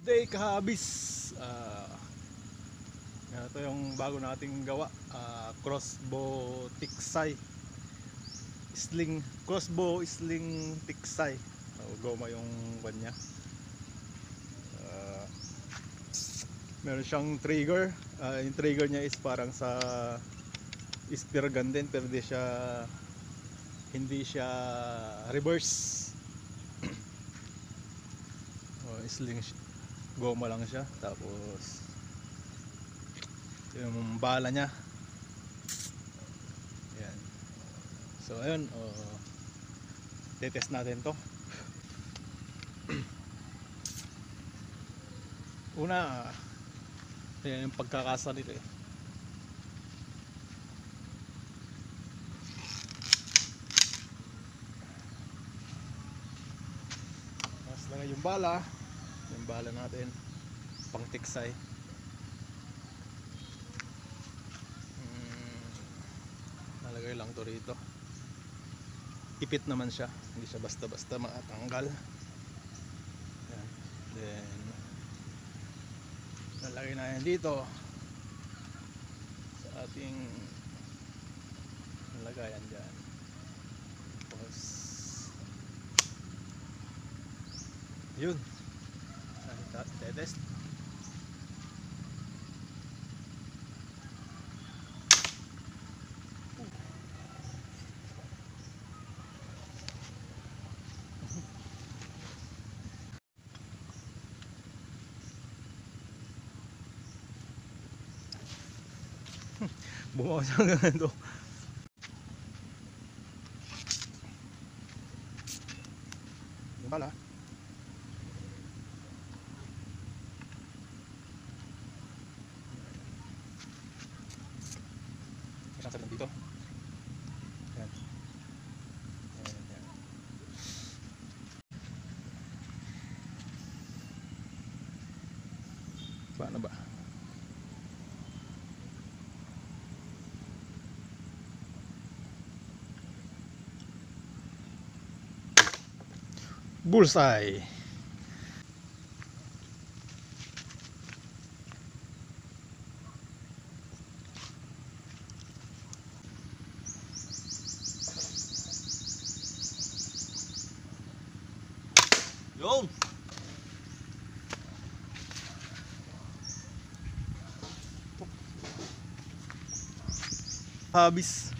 Day kahabis. Ito yung bago nating gawa, crossbow tiksay crossbow sling tiksay. Goma yung kanya. Meron siyang trigger. Yung trigger niya is parang sa spear gun din, pero hindi siya reverse. Sling goma lang siya, tapos yung bala niya. Ayan. So ayun, tetest natin to. Una, ayan yung pagkakasa nito eh. Tapos lagay yung bala natin pang tiksay. Nalagay lang to rito. Ipit naman siya, hindi siya basta-basta matanggal. Ayan. Then nalagay na yan dito sa ating nalagayan dyan. Tapos yun, tetest. Bumawas hanggang ito. Yung bala. Isang sabi dito. Ayan. Ayan. Paano ba? Bullseye. Yun! Habis.